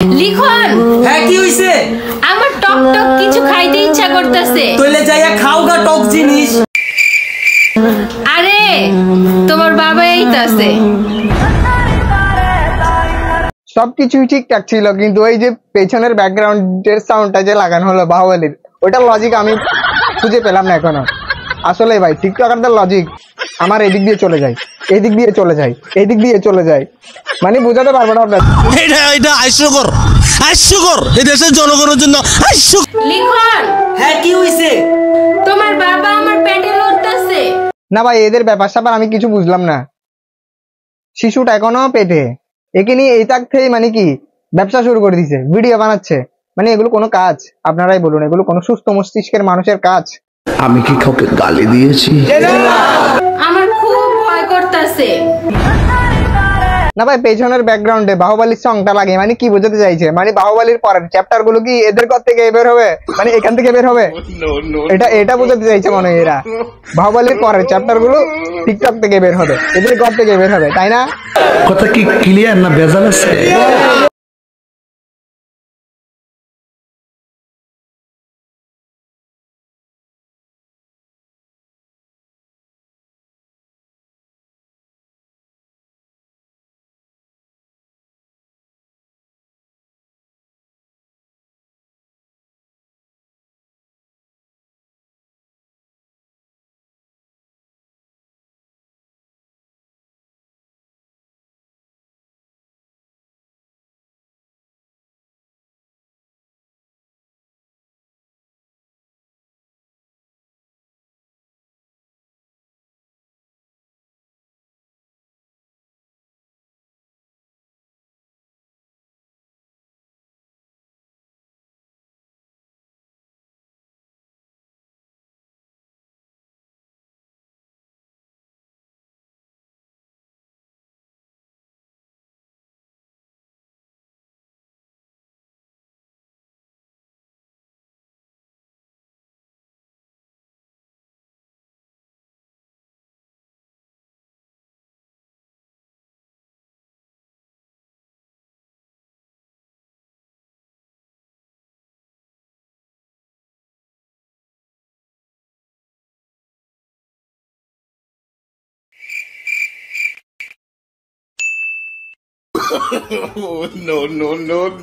লিখন হ্যাঁ কি হইছে? আমার টক টক কিছু খাইতে ইচ্ছা করতেছে। তোইলে যাইয়া খাওগা টক জিনিস। আরে তোমার বাবা এইতাছে। সবকিছুই ঠিকঠাক ছিল, কিন্তু ওই যে পেছনের ব্যাকগ্রাউন্ডের সাউন্ডটা যে লাগানো হলো বাহুবলীর, ওইটার লজিক আমি খুঁজে পেলাম না এখনো। আসলে ভাই টিকটকারদের লজিক আমার এদিক দিয়ে চলে যায়, এদিক দিয়ে চলে যায়, এদিক দিয়ে চলে যায়, মানে বোঝাতে পারবো না আপনার। এটা হাস্যকর এই দেশের জনগণের জন্য হাস্যকর। লিখন হ্যাঁ কি হইছে? তোমার বাবা আমার পেটে লড়তেছে। না ভাই, এদের ব্যাপার স্যাপার আমি কিছু বুঝলাম না। শিশুটা এখনো পেটে, একে নিয়ে এই তাক থেকে মানে কি ব্যবসা শুরু করে দিছে, ভিডিও বানাচ্ছে। মানে এগুলো কোনো কাজ? আপনারাই বলুন, এগুলো কোনো সুস্থ মস্তিষ্কের মানুষের কাজ? আমি কি কাউকে গালি দিয়েছি? আমার খুব ভয় করতেছে। না ভাই, পেছনের ব্যাকগ্রাউন্ডে বাহুবলীর সংটা লাগে, মানে কি বোঝাতে চাইছে? মানে বাহুবলীর পরের চ্যাপ্টার গুলো কি এদের ঘর থেকে বের হবে, মানে এখান থেকে বের হবে? এটা বোঝাতে চাইছে মনে হয় এরা। বাহুবলীর পরের চ্যাপ্টার গুলো টিকটক থেকে বের হবে, এদের ঘর থেকে বের হবে, তাই না? কথা কি ক্লিয়ার না ভেজাল আছে? No.